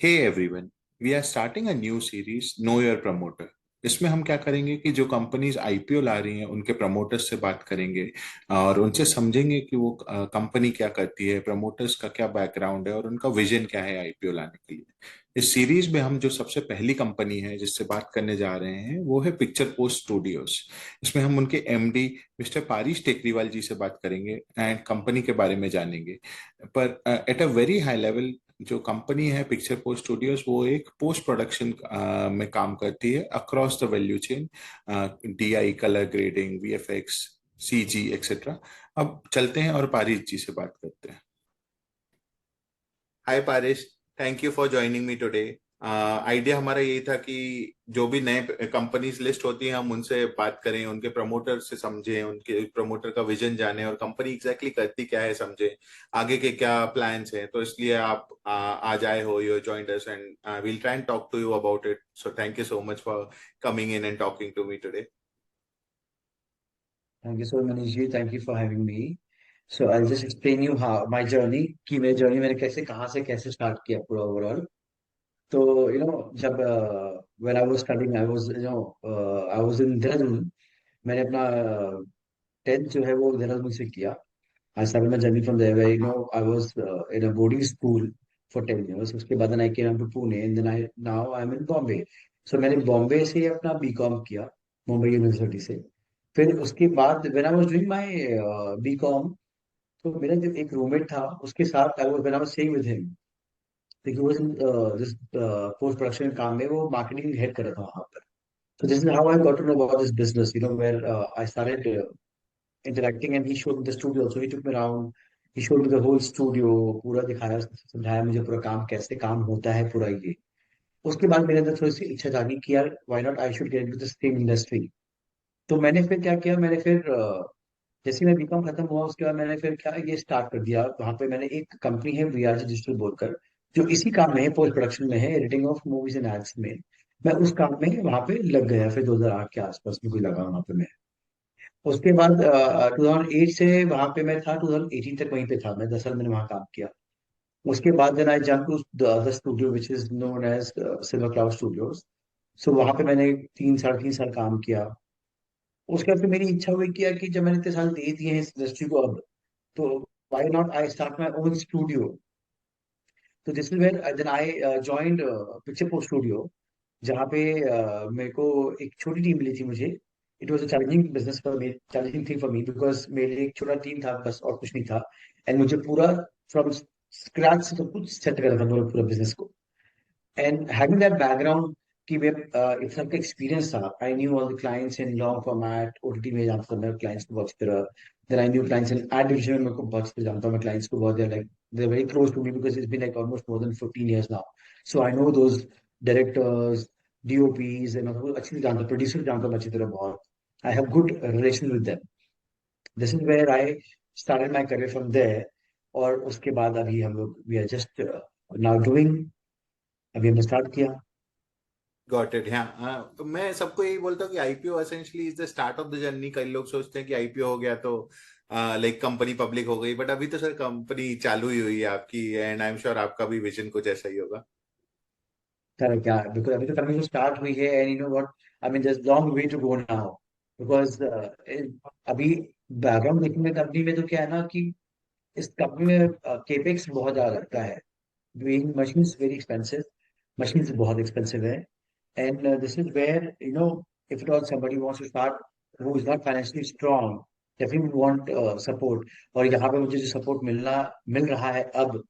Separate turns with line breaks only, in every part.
Hey everyone, we are starting a new series know your promoter. इसमें हम क्या करेंगे कि जो कंपनीज आईपीओ ला रही हैं उनके प्रमोटर्स से बात करेंगे और उनसे समझेंगे कि वो कंपनी क्या करती है, प्रमोटर्स का क्या बैकग्राउंड है और उनका विजन क्या है आईपीओ लाने के लिए। इस सीरीज में हम जो सबसे पहली कंपनी है जिससे बात करने जा रहे हैं वो है पिक्चर पोस्ट स्टूडियोज। इसमें हम उनके एमडी मिस्टर पारिश टेकरीवाल जी से बात करेंगे एंड कंपनी के बारे में जानेंगे। पर at a very high level, जो कंपनी है पिक्चर पोस्ट स्टूडियोज वो एक पोस्ट प्रोडक्शन में काम करती है across the value chain. DI, colour grading, VFX, CG etcetera. अब चलते हैं और पारिश जी से बात करते हैं। Hi Parish, thank you for joining me today. Idea हमारा यही था कि जो भी नए कंपनीज लिस्ट होती हैं हम उनसे बात करें, उनके प्रमोटर से समझें, उनके प्रमोटर का विजन जाने और कंपनी एग्जैक्टली करती क्या है समझें, आगे के क्या प्लान्स हैं। तो इसलिए आप आज आए हो, you joined us and we'll try and talk to you about it. So thank you so much for coming in and talking to me today.
Thank you so much, Manish ji. Thank you for having me. So I'll just explain you how my journey कि मेरी journey मैंने कैसे कहाँ से कैसे start किया पूरा overall. तो जब when I was studying I was I was in Dehradun. मैंने अपना 10th जो है वो देहरादून से किया। I started my journey from there where I was in a boarding school for 10 years। उसके बाद then I came to Pune and then I now I'm in Bombay। So मैंने बॉम्बे से अपना बीकॉम किया, मुंबई यूनिवर्सिटी से। फिर उसके बाद when I was doing my BCom, तो मेरा जो एक रूममेट था उसके साथ I was when I was staying with him, क्योंकि वो दिस पोस्ट प्रोडक्शन काम में वो मार्केटिंग हेड कर रहा था वहां पर। So this is how I got to know about this business, where I started interacting and he showed me the studio. So he took me around, he showed me the whole studio, पूरा दिखाया, समझाया मुझे पूरा काम कैसे काम होता है पूरा ये। उसके बाद मेरे अंदर थोड़ी सी इच्छा जागी कि यार why not I should get into the same industry. तो मैंने फिर क्या किया, मैंने फिर जैसे ही मैं बीकॉम खत्म हुआ उसके बाद मैंने फिर क्या ये स्टार्ट कर दिया। वहां पे मैंने एक कंपनी है वीआरजी डिजिटल बोलकर, जो इसी काम में है, पोस्ट प्रोडक्शन में है, editing of movies and ads में। मैं उस काम में वहां पे लग गया, फिर 2008 के आसपास में कोई लगा वहां पे मैं। उसके बाद 2008 से वहां पे मैं था, 2018 तक वहीं पे था मैं, 10 साल मैंने वहां काम किया। उसके बाद then I jump to the other studio which is known as Silver Cloud Studios. So वहां पे मैंने 3 साढ़े 3 साल काम किया। उसके बाद फिर मेरी इच्छा हुई कि यार कि जब मैंने इतने साल दे दिए हैं इस इंडस्ट्री को अब, तो why not I start my own studio. तो this is where then I joined Picture Post Studio, जहाँ पे मेरे को एक छोटी टीम मिली थी मुझे। It was a challenging business for me, challenging thing for me, because मेरे लिए एक छोटा टीम था बस और कुछ नहीं था। एंड मुझे पूरा फ्रॉम स्क्रैच से सब कुछ सेट करना था, पूरा बिजनेस को। And having that background कि वे इतना का एक्सपीरियंस था, I knew all the clients in long format OTT में, जानता था मैं क्लाइंट्स को बहुत अच्छी तरह। Then I knew clients in ad division में, मेरे को बहुत अच्छी तरह जानता हूँ मैं क्लाइंट्स को बहुत। They very close to me because it's been like almost more than 15 years now. So I know those directors, DOPs, मतलब अच्छी तरह जानता हूँ, प्रोड्यूसर जानता हूँ अच्छी तरह बहुत। I have good relation with them. This is where I started my career from there. और उसके बाद अभी हम लोग we are just now doing, अभी हमने स्टार्ट किया।
Got it. हाँ हाँ, तो मैं सबको यही बोलता हूँ कि IPO essentially is the start of the journey. कई लोग सोचते हैं कि आईपीओ हो गया तो लाइक कंपनी पब्लिक हो गई, बट अभी तो सर कंपनी चालू ही हुई है आपकी, एंड आई एम श्योर आपका भी विजन कुछ ऐसा ही होगा।
करेक्ट, क्या, बिकॉज अभी तो कंपनी जो स्टार्ट हुई है and you know what, I mean just long way to go now. Because अभी बैकग्राउंड देखेंगे कंपनी में तो क्या है ना कि इस कंपनी में केपेक्स बहुत ज्यादा लगता है। Doing machines very expensive, machines बहुत एक्सपेंसिव है। And this is where if at all somebody wants to start who is not financially strong, definitely want support। और यहाँ पे मुझे जो सपोर्ट मिल रहा है अब,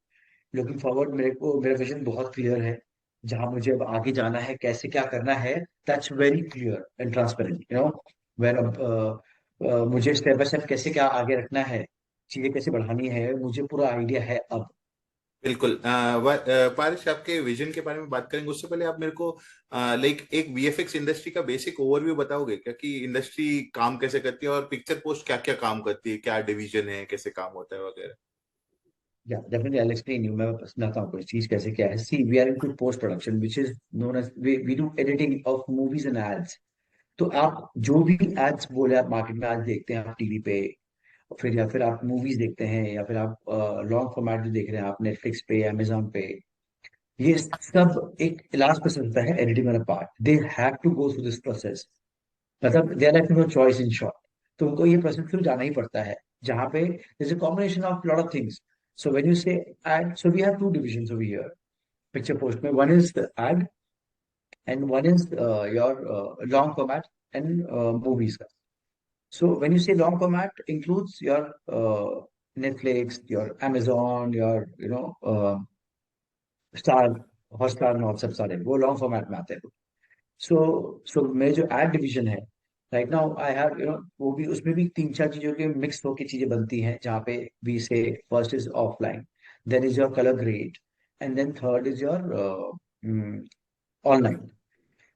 लुकिंग फॉरवर्ड, मेरे को मेरा विजन बहुत क्लियर है। जहां मुझे अब आगे जाना है, कैसे क्या करना है, that's very clear and transparent, where अब मुझे स्टेप बाय स्टेप कैसे क्या आगे रखना है, चीजें कैसे बढ़ानी है, मुझे पूरा आइडिया है अब।
बिल्कुल। पारिश, आपके विजन के बारे में बात करेंगे उससे पहले आप मेरे को लाइक एक वीएफएक्स इंडस्ट्री का बेसिक ओवरव्यू बताओगे क्या, कि इंडस्ट्री काम कैसे करती है और पिक्चर पोस्ट क्या क्या काम करती है, क्या डिवीजन है, कैसे काम होता है वगैरह।
या डेफिनेटली आई एक्सप्लेन यू, मैं सुनाता हूँ कोई चीज कैसे क्या है। See we are into post production which is known as, we do editing of movies and ads. तो आप जो भी एड्स बोले, आप मार्केट में आज देखते हैं आप टीवी पे, फिर या फिर आप मूवीज देखते हैं, या फिर आप लॉन्ग फॉर्मेट जो देख रहे हैं आप नेटफ्लिक्स पे, अमेजोन पे, ये सब एक लास्ट प्रोसेस होता है एडिटिंग वाला part, they have to go through this process, मतलब they are no choice in short. तो उनको ये प्रोसेस थ्रू जाना ही पड़ता है, जहाँ पे is a combination of lot of things. So when you say ad, so we have two divisions over here Picture Post में, one is ad and one is your long format and movies. So when you say long format, includes your Netflix, your Amazon, your Star, Hotstar, और सब सारे वो long format में आते हैं। सो मेरे जो एड डिवीजन है राइट नाउ, आई हैव वो भी, उसमें भी तीन चार चीजों के मिक्स होकर चीजें बनती हैं, जहाँ पे we say first is offline, then is your colour grade, and then third is your online,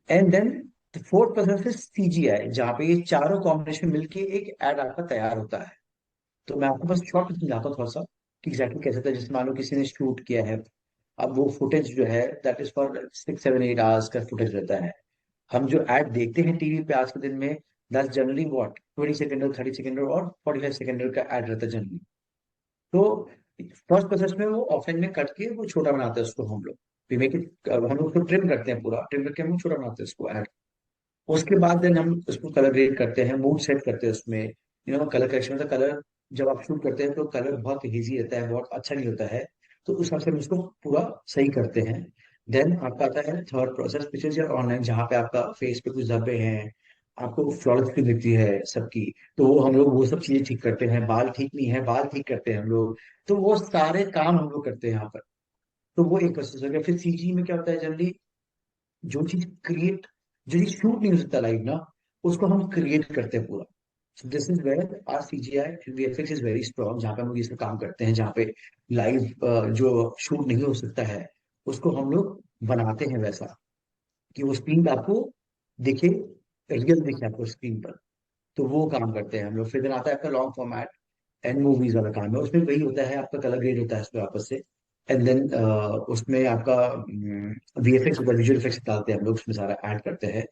and then the fourth process is CGI, जहाँ पे ये चारों कॉम्बिनेशन मिलके एक एड आपका तैयार होता है। तो मैं आपको बस शॉर्ट में समझाता हूँ थोड़ा सा कि एग्जैक्टली कैसे था। जैसे मान लो किसी ने शूट किया है, अब वो फुटेज जो है दैट इज फॉर 6 7 8 आवर्स का फुटेज रहता है। हम जो एड देखते हैं टीवी पे आज के दिन में, दैट्स जनरली व्हाट 20 सेकंड और 30 सेकंड और 45 सेकंड का एड रहता है जनरली। तो फर्स्ट प्रोसेस में वो ऑफलाइन में कट के वो छोटा बनाते हैं उसको हम लोग, we make it, हम लोग उसको ट्रिम करते हैं, पूरा ट्रिम करके हम लोग छोटा बनाते हैं उसको ऐड। उसके बाद देन हम उसको कलर ग्रेड करते हैं, मूड सेट करते हैं उसमें, कलर करेक्शन, मतलब कलर जब आप शूट करते हैं तो कलर बहुत हेजी रहता है, बहुत अच्छा नहीं होता है। तो उस हिसाब से हम उसको पूरा सही करते हैं। देन आपका आता है third process which is your online, जहाँ पे आपका फेस पे कुछ धब्बे हैं, आपको फ्लॉलेस की दिखती है सबकी, तो वो हम लोग वो सब चीजें ठीक करते हैं। बाल ठीक नहीं है, बाल ठीक करते हैं हम लोग। तो वो सारे काम हम लोग करते हैं यहाँ पर। तो वो एक प्रोसेस हो गया। फिर सीजी में क्या होता है जनरली, जो चीज क्रिएट, जो चीज शूट नहीं हो सकता लाइव ना, उसको हम क्रिएट करते हैं पूरा। So this is where our CGI and VFX is very strong, जहाँ पे हम लोग इसमें काम करते हैं, जहाँ पे लाइव जो शूट नहीं हो सकता है उसको हम लोग बनाते हैं वैसा कि वो स्क्रीन पे आपको दिखे, रियल दिखे आपको स्क्रीन पर। तो वो काम करते हैं हम लोग। फिर दिन आता है आपका लॉन्ग फॉर्मेट एंड मूवीज वाला काम है, उसमें वही होता है, आपका कलर ग्रेड होता है उसमें वापस से। एंड देन उसमें आपका वीएफएक्स होता है, विजुअल इफेक्ट्स डालते हैं हम लोग उसमें, सारा ऐड करते हैं,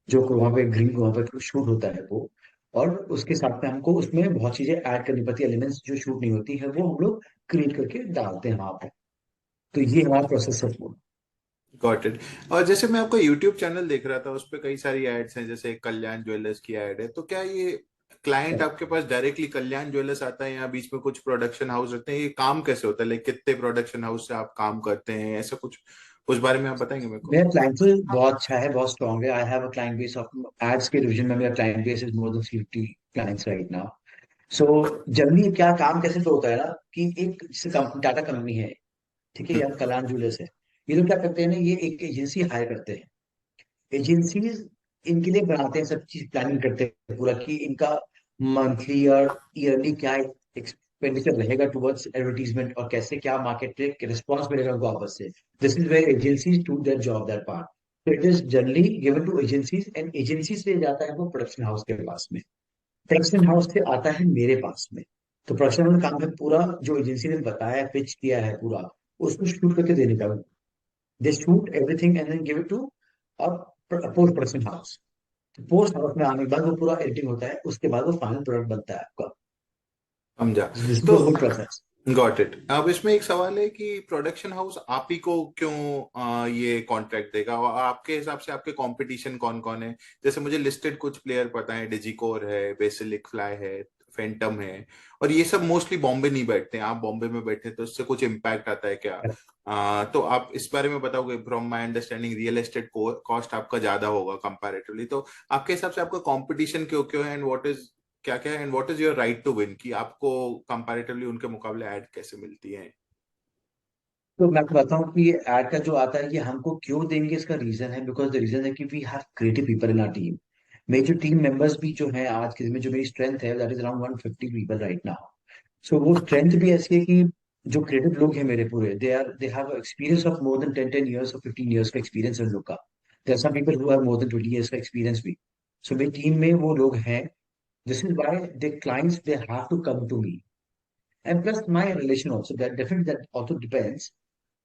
जो वहाँ पे ग्रीन वहाँ पे शूट होता है वो। और उसके साथ में हमको उसमें बहुत चीजें ऐड करनी पड़ती है, एलिमेंट्स जो शूट नहीं होती है वो हम लोग क्रिएट करके डालते हैं वहां पे। तो ये हमारा प्रोसेस है पूरा।
Got it. और जैसे मैं आपका यूट्यूब चैनल देख रहा था, उस पे कई सारी एड्स हैं, जैसे कल्याण ज्वेलर्स की एड है, तो क्या ये क्लाइंट आपके पास डायरेक्टली कल्याण ज्वेलर्स आता है या बीच में कुछ प्रोडक्शन हाउस रहते हैं? ये काम कैसे होता है, लाइक कितने प्रोडक्शन हाउस से आप काम करते हैं, ऐसा कुछ उस बारे में आप बताएंगे मेरे को?
मेरा क्लाइंटल बहुत अच्छा है, बहुत स्ट्रॉन्ग है। I have a client base of ads के डिवीजन में, मेरा client base is more than 50 clients right now. So generally क्या काम कैसे तो होता है ना, कि एक जैसे टाटा कंपनी है, ठीक है, या कल्याण ज्वेलर्स है, ये लोग क्या करते हैं ना, ये एक एजेंसी हायर करते हैं। एजेंसीज इनके लिए बनाते हैं, सब चीज प्लानिंग करते हैं पूरा, कि इनका मंथली और ईयरली क्या एक्सपेंडिचर रहेगा टुवर्ड्स एडवर्टीजमेंट, और कैसे क्या मार्केट रिस्पॉन्स मिलेगा उनको वापस से। This is where agencies do their job, their part. तो it is generally given to agencies, and agency से जाता है वो प्रोडक्शन हाउस के पास में, प्रोडक्शन हाउस से आता है मेरे पास में। तो प्रोडक्शन हाउस का काम है पूरा जो एजेंसी ने बताया, पिच किया है पूरा, उसको शूट करके देने का। They shoot everything and then give it to post production house. Post house में आने के बाद वो पूरा एडिटिंग होता है, उसके बाद वो फाइनल प्रोडक्ट बनता है आपका।
समझा।
दिस इज
तो
the whole process.
Got it. अब इसमें एक सवाल है कि प्रोडक्शन हाउस आप ही को क्यों ये कॉन्ट्रैक्ट देगा, और आपके हिसाब से आपके कंपटीशन कौन कौन है? जैसे मुझे लिस्टेड कुछ प्लेयर पता है, डिजिकोर है, बेसिलिक फ्लाई है, फैंटम है, और ये सब मोस्टली बॉम्बे नहीं बैठते हैं। आप बॉम्बे में बैठे तो इससे कुछ इम्पैक्ट आता है क्या? तो आप इस बारे में बताओगे? From my understanding real estate cost आपका ज्यादा होगा कंपैरेटिवली, तो आपके हिसाब से आपका कंपटीशन क्यों क्यों है, एंड व्हाट इज, क्या क्या है, and what is your right to win, कि आपको कंपैरेटिवली उनके मुकाबले ऐड कैसे मिलती है?
तो मैं आपको बताता हूँ कि ये एड का जो आता है, ये हमको क्यों देंगे, इसका रीजन है, बिकॉज द रीजन है कि we have creative people in our team. मेरी जो टीम मेंबर्स भी जो है आज के दिन में, जो मेरी स्ट्रेंथ है that is around 150 people right now. So वो स्ट्रेंथ भी ऐसी है कि जो क्रिएटिव लोग हैं मेरे पूरे, they have experience of more than 10 10 years और 15 इयर्स का एक्सपीरियंस है उन लोग का। There are some people who have more than 20 years का एक्सपीरियंस भी। सो मेरी टीम में वो लोग हैं। This is why the clients they have to come to me, and plus my relation also, that definitely that also depends.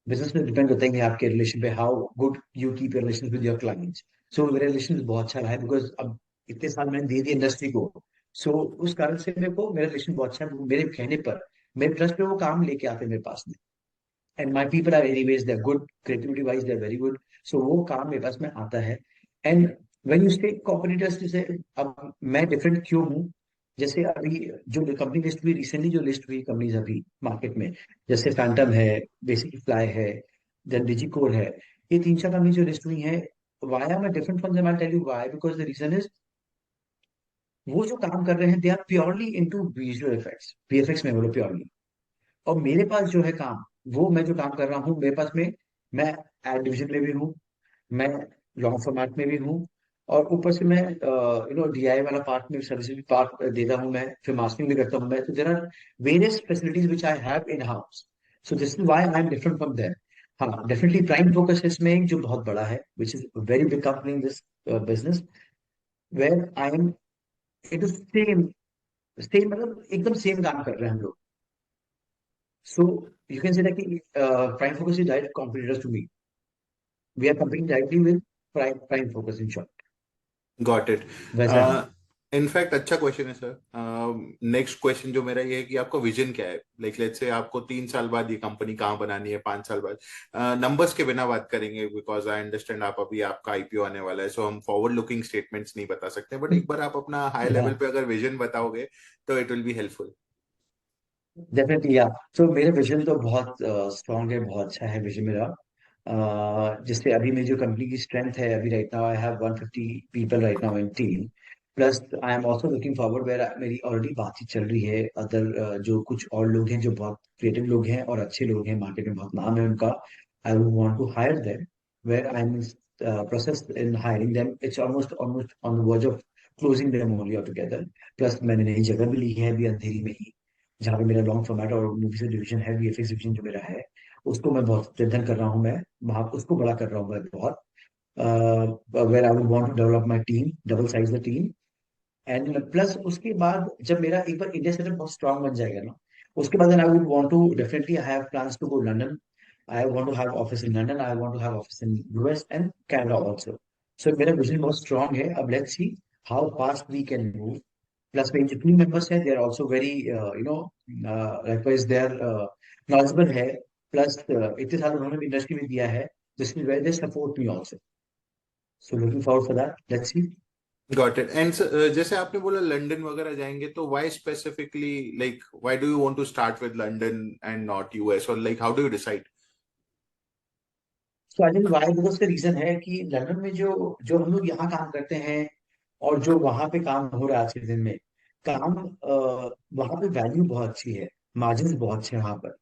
Business में depend होता है कि आपके रिलेशन पे, how good you keep your relation with your clients. So मेरा relation बहुत अच्छा रहा है, बिकॉज अब इतने साल मैंने दे दिए इंडस्ट्री को। सो उस कारण से मेरे को मेरा रिलेशन बहुत अच्छा है, मेरे कहने पर, मेरे ट्रस्ट पे वो काम लेके आते हैं मेरे पास में। And my people are anyways they are good, creativity wise they are very good. So वो काम मेरे पास में आता है। And when you say competitors, जैसे अब मैं डिफरेंट क्यों हूँ, जैसे अभी जो कंपनी लिस्ट हुई रिसेंटली, जो लिस्ट हुई कंपनीज अभी मार्केट में, जैसे फैंटम है, बेसिक फ्लाई है, देन डिजिकोर है, ये तीन चार कंपनी जो लिस्ट हुई है, why M I different from them, I tell you why, because the reason is वो जो काम कर रहे हैं they are purely into visual effects, VFX में बोलो प्योरली। और मेरे पास जो है काम, वो मैं जो काम कर रहा हूँ, मेरे पास में मैं एड डिविजन में भी हूँ, मैं लॉन्ग फॉर्मेट में भी हूँ, और ऊपर से मैं डीआई वाला पार्ट में सर्विस भी पार्ट देता हूँ मैं, फिर मास्टरिंग भी करता हूँ मैं। तो there are various facilities which I have in house. So this is why I am different from them. हाँ, डेफिनेटली प्राइम फोकस इसमें एक जो बहुत बड़ा है, which is very big company in this business, where I am it is same, same मतलब एकदम same काम कर रहे हैं हम लोग। So you can say that कि Prime Focus is direct competitors to me, we are competing directly with prime focus in short,
got it.
वैसा है।
इनफैक्ट अच्छा क्वेश्चन है सर। नेक्स्ट क्वेश्चन जो मेरा ये है कि आपका विजन क्या है, लाइक लेट्स से आपको 3 साल बाद ये कंपनी कहाँ बनानी है, 5 साल बाद। नंबर्स के बिना बात करेंगे, बिकॉज आई अंडरस्टैंड आप अभी आपका आईपीओ आने वाला है, सो हम फॉरवर्ड लुकिंग स्टेटमेंट्स नहीं बता सकते, बट एक बार आप अपना हाई लेवल
या
पे अगर विजन बताओगे तो it will be helpful.
Definitely, या तो मेरा विजन तो बहुत स्ट्रांग है, बहुत अच्छा है विजन मेरा। जिससे अभी मेरी जो कंपनी की स्ट्रेंथ है, अभी right now I have 150 people right now in team. Plus I am also looking forward, where मेरी ऑलरेडी बातचीत चल रही है अदर जो कुछ और लोग हैं जो बहुत क्रिएटिव लोग हैं और अच्छे लोग हैं, मार्केट में बहुत नाम है उनका। I would want to hire them, where I am process in hiring them, it's almost almost on the verge of closing them only all together. Plus मैंने नई जगह भी ली है अभी अंधेरी में ही, जहाँ पे मेरा लॉन्ग फॉर्मेट और मूवी से डिवीजन है, वीएफएक्स डिवीजन जो मेरा है, उसको मैं बहुत स्ट्रेंथन कर रहा हूँ मैं, वहाँ उसको बड़ा कर रहा हूँ मैं बहुत। Where I would want to develop my team, double size the team. And plus उसके बाद जब मेरा एक बार इंडिया सेटअप बहुत स्ट्रांग बन जाएगा ना, उसके बाद I would want to definitely, I have plans to go London. I want to have office in London, I want to have office in US and Canada also. So मेरा vision बहुत strong है, अब let's see how fast we can move. Plus मेरी जितनी members हैं they are also very likewise they are knowledgeable है। Plus इतने साल उन्होंने भी इंडस्ट्री में दिया है, जिसकी वजह they support me also. So looking forward for that, let's see.
Got it. And जैसे आपने बोला लंदन वगैरह जाएंगे, तो why specifically, like why do you want to start with London and not US, और like how do you decide?
So I think why, because उसका reason है कि लंदन में जो जो हम लोग यहाँ काम करते हैं और जो वहां पे काम हो रहा है आज के दिन में, काम वहां पे वैल्यू बहुत अच्छी है, मार्जिन बहुत अच्छे हैं वहां पर।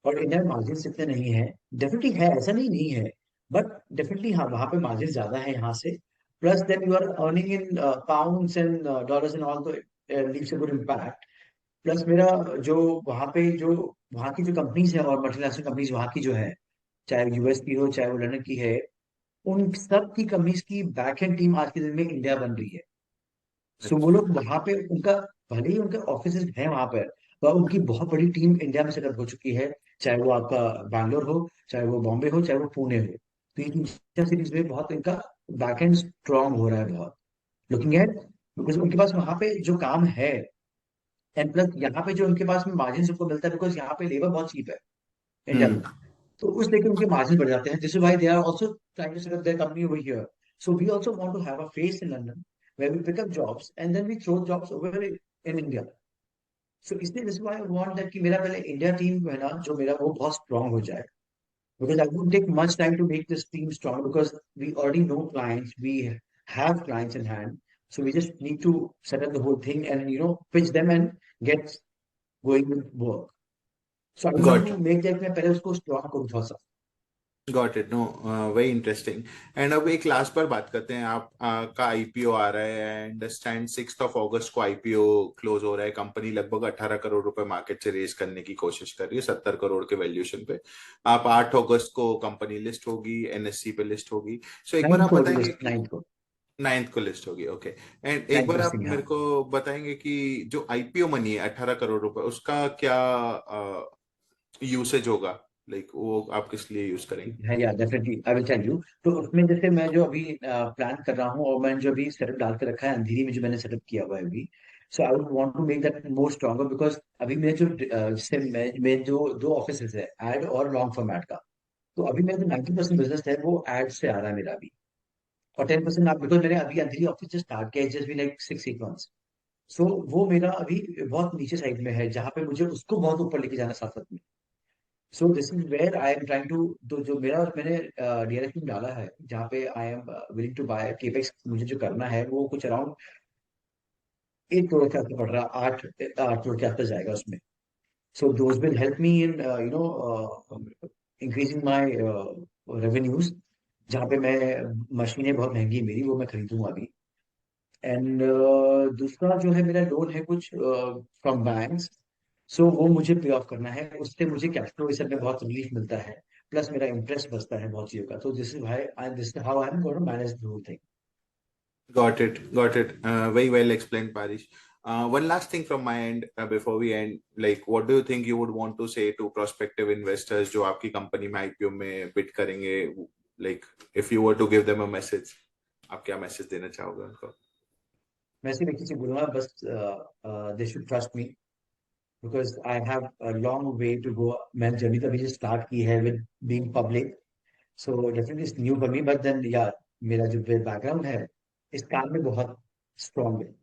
और इंडिया में मार्जिन इतने नहीं है, डेफिनेटली है, ऐसा नहीं नहीं है, बट डेफिनेटली हाँ वहाँ पे मार्जिन ज्यादा है यहाँ से। Plus then you are earning in pounds and dollars and all, तो leaves a good impact. Plus मेरा जो वहाँ पे जो वहाँ की जो कंपनीज है और मल्टीनेशनल कंपनीज वहाँ की जो है, चाहे यूएस की हो चाहे वो लंदन की है, उन सब की कंपनीज की बैक एंड टीम आज के दिन में इंडिया बन रही है। सो वो लोग वहां पे उनका, भले ही उनके ऑफिस है वहां पर, पर उनकी बहुत बड़ी टीम इंडिया में सेटअप हो चुकी है, चाहे वो आपका बैंगलोर हो, चाहे वो बॉम्बे हो, चाहे वो पुणे हो। तो ये तीन सिटीज में बहुत इनका बैकएंड स्ट्रांग हो रहा है बहुत, लुकिंग एट, बिकॉज उनके पास वहां पे जो काम है, एंड प्लस यहाँ पे जो उनके पास में मार्जिन सबको मिलता है, बिकॉज यहाँ पे लेबर बहुत चीप है इंडिया में।
हम्म।
तो उस लेकर उनके मार्जिन बढ़ जाते हैं, this is why they are also trying to set up their company over here. So we also want to have a face in London, where we pick up jobs and then we throw jobs over in India. So इसलिए this is why I want that कि मेरा पहले India team है ना जो मेरा, वो बहुत स्ट्रांग हो जाए, because I won't take much time to make this team strong, because we already know clients, we have clients in hand, so we just need to set up the whole thing and pitch them and get going with work. So I want
got
to make that मैं पहले उसको strong करूँ थोड़ा सा।
Got it. No, very interesting. And अब एक last पर बात करते हैं। आप का आईपीओ आ रहा है, आई अंडरस्टैंड 6 अगस्त को आईपीओ क्लोज हो रहा है। कंपनी लगभग 18 करोड़ रुपए मार्केट से रेज करने की कोशिश कर रही है, 70 करोड़ के वैल्यूएशन पे। आप 8 अगस्त को कंपनी लिस्ट होगी, एनएससी पे लिस्ट होगी। सो एक बार
9th
आप
को होगी
बताएंगे
लिस्ट,
कि
9th को,
9th को लिस्ट होगी, ओके। एंड एक
9th
बार
को
आप
सिंह, हाँ।
मेरे को बताएंगे कि जो आईपीओ मनी है 18 करोड़ रुपए, उसका क्या यूसेज होगा, लाइक वो आप किस लिए यूज करेंगे?
है, या definitely I will tell you. तो उसमें जैसे मैं जो अभी प्लान कर रहा हूँ, और मैंने जो अभी सेटअप डाल के रखा है अंधेरी में, जो मैंने सेटअप किया हुआ है अभी, so I would want to make that more stronger, because अभी मेरे जो जैसे मैं जो दो ऑफिस है, एड और लॉन्ग फॉर्मेट का, तो अभी मेरा जो 90% बिजनेस है वो एड से आ रहा है मेरा अभी। और 10% आप, बिकॉज मैंने अभी अंधेरी ऑफिस से स्टार्ट किया, जस्ट भी लाइक 6 8 मंथ्स। सो वो मेरा अभी बहुत नीचे साइड में है, जहाँ पे मुझे उसको बहुत ऊपर लेके जाना साथ साथ में। So this is where I am trying to, तो जो मेरा मैंने डीएलएफ में डाला है, जहाँ पे I am willing to buy capex, मुझे जो करना है वो कुछ अराउंड 1 करोड़ के आसपास पड़ रहा है, 8 8 करोड़ के आसपास जाएगा उसमें। So those will help me in increasing my revenues, जहाँ पे मैं, मशीनें बहुत महंगी है मेरी, वो मैं खरीदूंगा अभी। एंड दूसरा जो है मेरा लोन है कुछ फ्रॉम बैंक्स, सो वो मुझे पे ऑफ करना है, उससे मुझे कैश फ्लो इस सब में बहुत रिलीफ मिलता है, प्लस मेरा इंटरेस्ट बचता है बहुत चीजों का। तो this is how I am going to manage the whole thing.
Got it. Got it. Very well explained, Parish. One last thing from my end before we end, like what do you think you would want to say to prospective investors जो आपकी company में IPO में bid करेंगे, like if you were to give them a message, आप क्या message देना चाहोगे उनको?
मैं सिर्फ एक चीज बोलूंगा बस, they should trust me, because I have a long way to go. मैंने जर्नी तो अभी जो स्टार्ट की है with being public, so definitely it's new for me, but then या मेरा जो बैकग्राउंड है इस काम में बहुत स्ट्रांग है।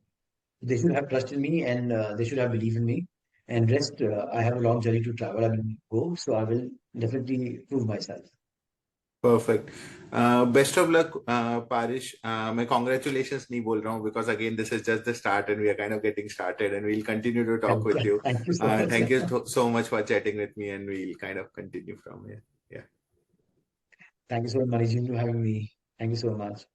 They should have trust in me, and they should have belief in me. And rest, I have a long journey to travel. I will go, so I will definitely prove myself.
Perfect. Best of luck, Parish. मैं congratulations नहीं बोल रहा हूँ because again this is just the start and we are kind of getting started and we'll continue to talk with you.
Thank you so much.
Thank you so much for chatting with me and we'll kind of continue from here. Yeah.
Thank you so much, Manoj, for having me. Thank you so much.